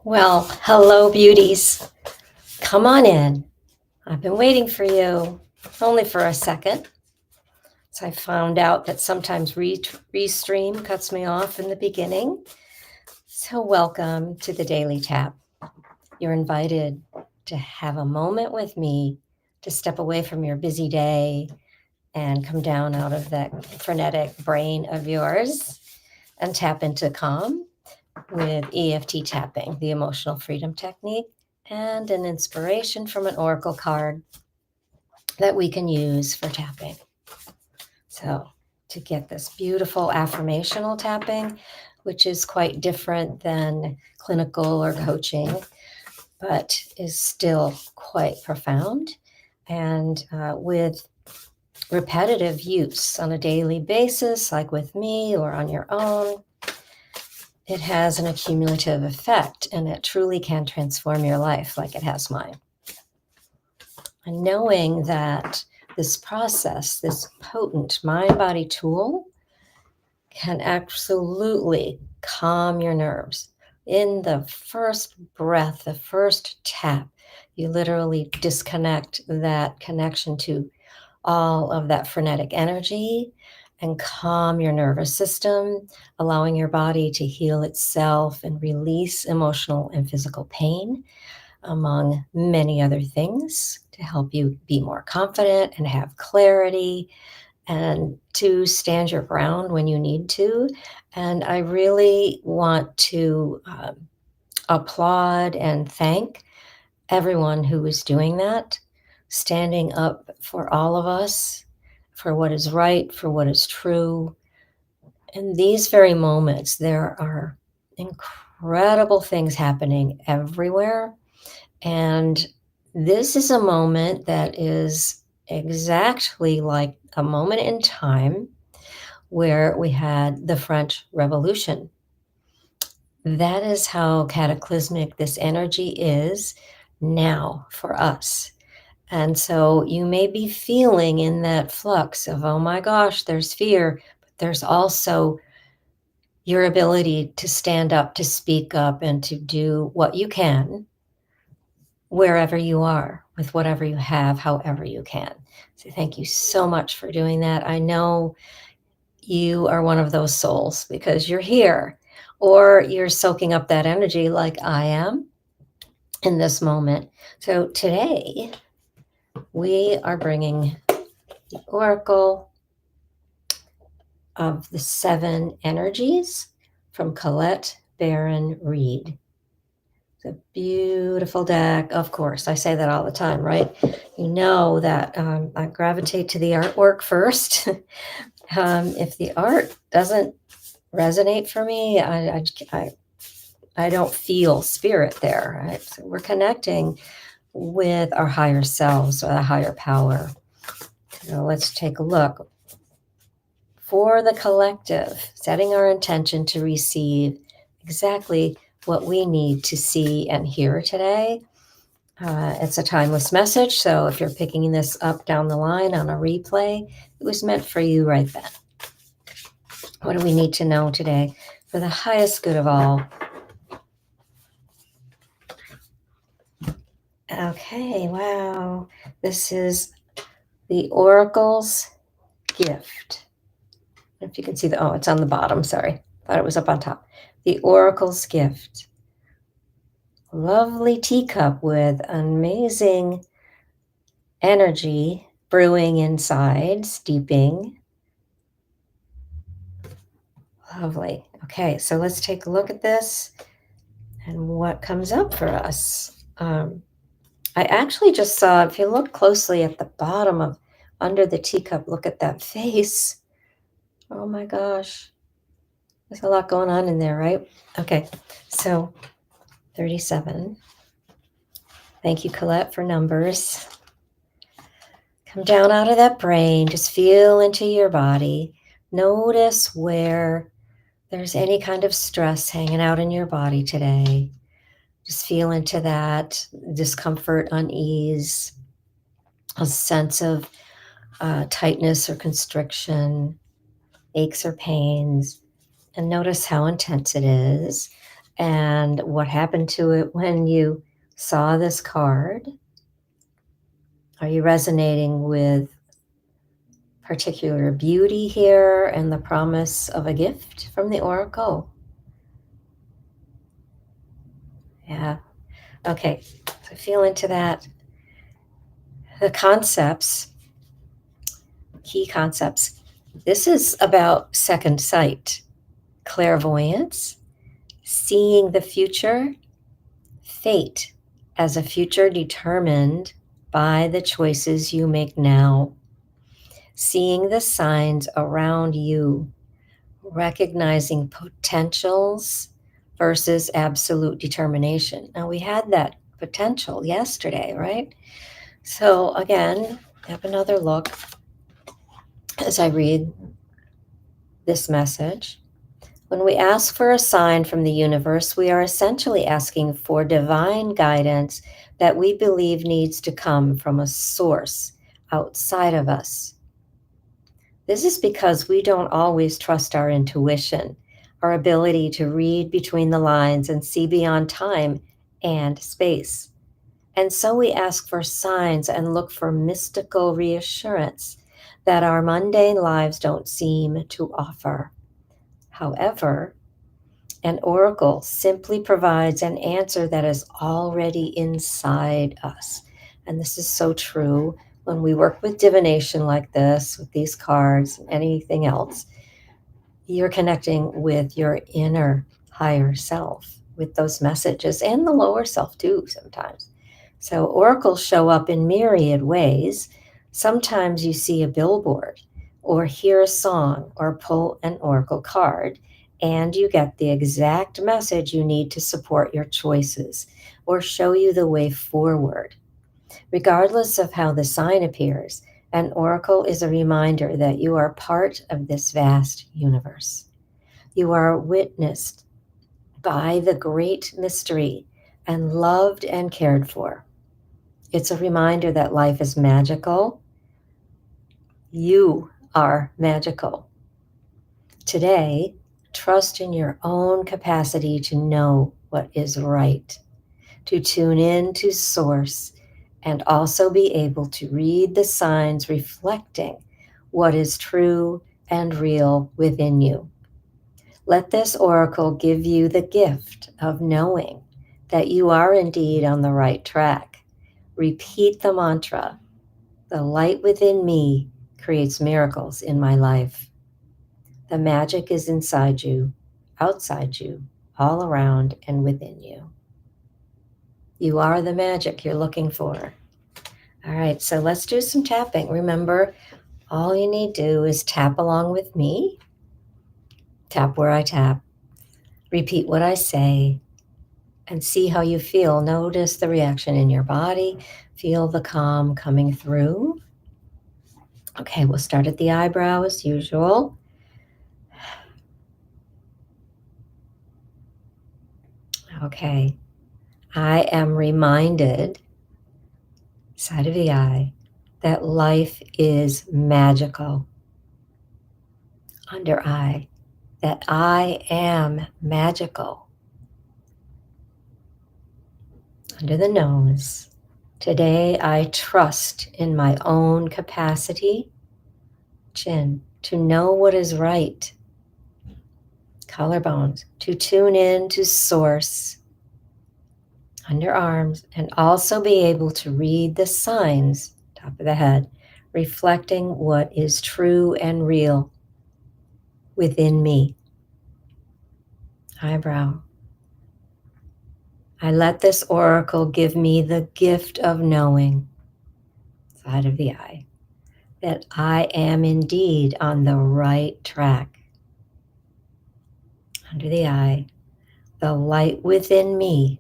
Well, hello, beauties. Come on in. I've been waiting for you, only for a second. So I found out that sometimes restream cuts me off in the beginning. So welcome to the Daily Tap. You're invited to have a moment with me, to step away from your busy day and come down out of that frenetic brain of yours and tap into calm with EFT tapping, the emotional freedom technique, and an inspiration from an oracle card that we can use for tapping. So to get this beautiful affirmational tapping, which is quite different than clinical or coaching, but is still quite profound, and with repetitive use on a daily basis, like with me or on your own, it has an accumulative effect, and it truly can transform your life like it has mine. And knowing that this process, this potent mind-body tool, can absolutely calm your nerves. In the first breath, the first tap, you literally disconnect that connection to all of that frenetic energy and calm your nervous system, allowing your body to heal itself and release emotional and physical pain, among many other things, to help you be more confident and have clarity and to stand your ground when you need to. And I really want to applaud and thank everyone who is doing that, standing up for all of us, for what is right, for what is true. In these very moments, there are incredible things happening everywhere. And this is a moment that is exactly like a moment in time where we had the French Revolution. That is how cataclysmic this energy is now for us. And so you may be feeling in that flux of, oh my gosh, there's fear, but there's also your ability to stand up, to speak up, and to do what you can wherever you are, with whatever you have, however you can. So thank you so much for doing that. I know you are one of those souls because you're here, or you're soaking up that energy like I am in this moment. So today, we are bringing the Oracle of the Seven Energies from Colette Baron-Reid. It's a beautiful deck. Of course, I say that all the time, right? You know that I gravitate to the artwork first. If the art doesn't resonate for me, I don't feel spirit there. Right? So we're connecting with our higher selves or a higher power. So let's take a look. For the collective, setting our intention to receive exactly what we need to see and hear today. It's a timeless message, so if you're picking this up down the line on a replay, it was meant for you right then. What do we need to know today for the highest good of all? Okay, wow. This is the Oracle's gift. If you can see it's on the bottom, sorry. Thought it was up on top. The Oracle's gift. Lovely teacup with amazing energy brewing inside, steeping. Lovely. Okay, so let's take a look at this and what comes up for us. I actually just saw, if you look closely at the bottom of under the teacup, look at that face. Oh my gosh. There's a lot going on in there, right? Okay, so 37. Thank you, Colette, for numbers. Come down out of that brain. Just feel into your body. Notice where there's any kind of stress hanging out in your body today. Just feel into that discomfort, unease, a sense of tightness or constriction, aches or pains, and notice how intense it is. and what happened to it when you saw this card? Are you resonating with particular beauty here and the promise of a gift from the oracle? Yeah. Okay. So feel into that. The concepts, key concepts. This is about second sight, clairvoyance, seeing the future, fate as a future determined by the choices you make now, seeing the signs around you, recognizing potentials versus absolute determination. Now, we had that potential yesterday, right? So, again, have another look as I read this message. When we ask for a sign from the universe, we are essentially asking for divine guidance that we believe needs to come from a source outside of us. This is because we don't always trust our intuition, our ability to read between the lines and see beyond time and space. And so we ask for signs and look for mystical reassurance that our mundane lives don't seem to offer. However, an oracle simply provides an answer that is already inside us. And this is so true when we work with divination like this, with these cards, and anything else. You're connecting with your inner higher self with those messages, and the lower self too sometimes. So oracles show up in myriad ways. Sometimes you see a billboard or hear a song or pull an oracle card, and you get the exact message you need to support your choices or show you the way forward. Regardless of how the sign appears, an oracle is a reminder that you are part of this vast universe. You are witnessed by the great mystery and loved and cared for. It's a reminder that life is magical. You are magical. Today, trust in your own capacity to know what is right, to tune in to source, and also be able to read the signs reflecting what is true and real within you. Let this oracle give you the gift of knowing that you are indeed on the right track. Repeat the mantra, "The light within me creates miracles in my life." The magic is inside you, outside you, all around and within you. You are the magic you're looking for. All right, so let's do some tapping. Remember, all you need to do is tap along with me. Tap where I tap. Repeat what I say and see how you feel. Notice the reaction in your body. Feel the calm coming through. Okay, we'll start at the eyebrow as usual. Okay, I am reminded, side of the eye, that life is magical. Under eye, that I am magical. Under the nose, today I trust in my own capacity. Chin, to know what is right. Collarbones, to tune in to source. Underarms, and also be able to read the signs, top of the head, reflecting what is true and real within me. Eyebrow. I let this oracle give me the gift of knowing, side of the eye, that I am indeed on the right track. Under the eye, the light within me,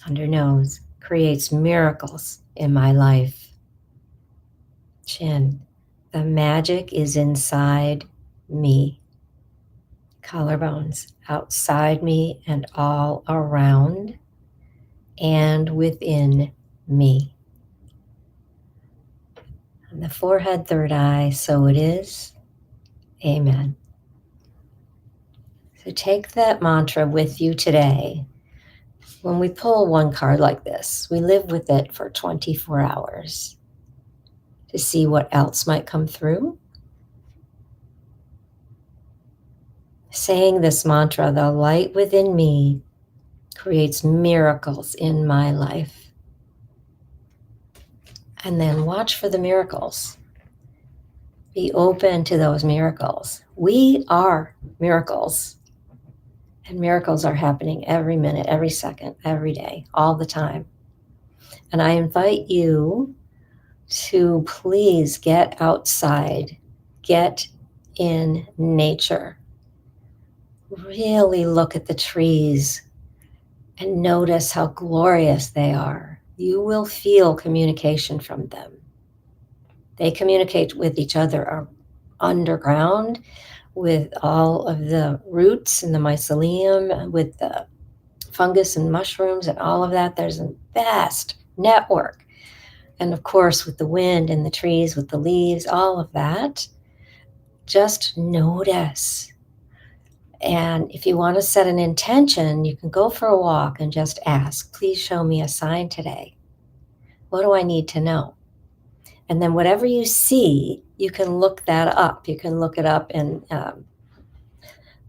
under nose, creates miracles in my life. Chin, the magic is inside me. Collarbones, outside me and all around and within me. On the forehead, third eye, so it is. Amen. So take that mantra with you today. When we pull one card like this, we live with it for 24 hours to see what else might come through. Saying this mantra, the light within me creates miracles in my life. And then watch for the miracles. Be open to those miracles. We are miracles. And miracles are happening every minute, every second, every day, all the time. And I invite you to please get outside, get in nature. Really look at the trees and notice how glorious they are. You will feel communication from them. They communicate with each other underground with all of the roots and the mycelium, with the fungus and mushrooms and all of that. There's a vast network. And of course, with the wind and the trees, with the leaves, all of that, just notice. And if you want to set an intention, you can go for a walk and just ask, please show me a sign today. What do I need to know? And then whatever you see, you can look that up. You can look it up in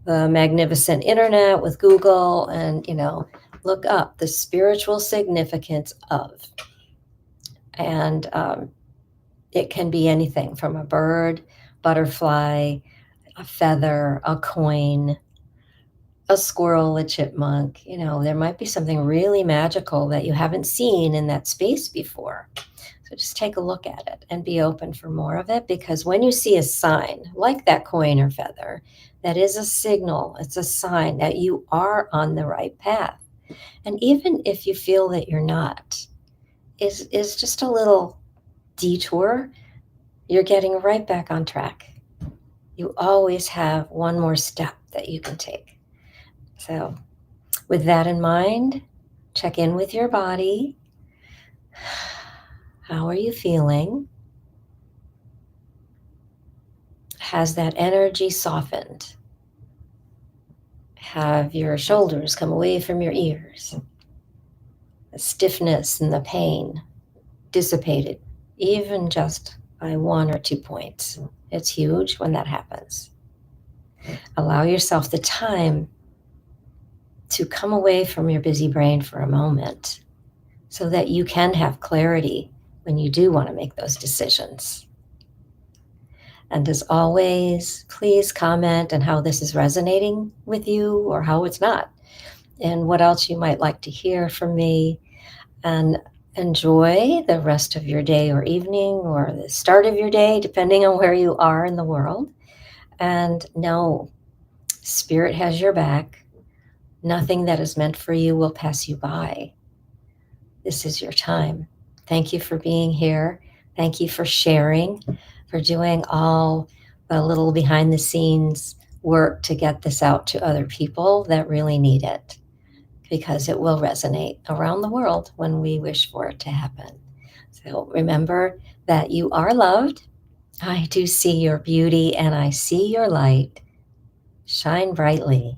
the magnificent internet with Google and, look up the spiritual significance of. And it can be anything from a bird, butterfly, a feather, a coin, a squirrel, a chipmunk. There might be something really magical that you haven't seen in that space before. So just take a look at it and be open for more of it, because when you see a sign like that coin or feather, that is a signal. It's a sign that you are on the right path. And even if you feel that you're not, is just a little detour, you're getting right back on track. You always have one more step that you can take. So with that in mind, check in with your body. How are you feeling? Has that energy softened? Have your shoulders come away from your ears? The stiffness and the pain dissipated, even just by 1 or 2 points. It's huge when that happens. Allow yourself the time to come away from your busy brain for a moment so that you can have clarity when you do want to make those decisions. And as always, please comment on how this is resonating with you or how it's not, and what else you might like to hear from me. And enjoy the rest of your day or evening or the start of your day, depending on where you are in the world. And know, Spirit has your back. Nothing that is meant for you will pass you by. This is your time. Thank you for being here. Thank you for sharing, for doing all the little behind the scenes work to get this out to other people that really need it, because it will resonate around the world when we wish for it to happen. So remember that you are loved. I do see your beauty and I see your light. Shine brightly.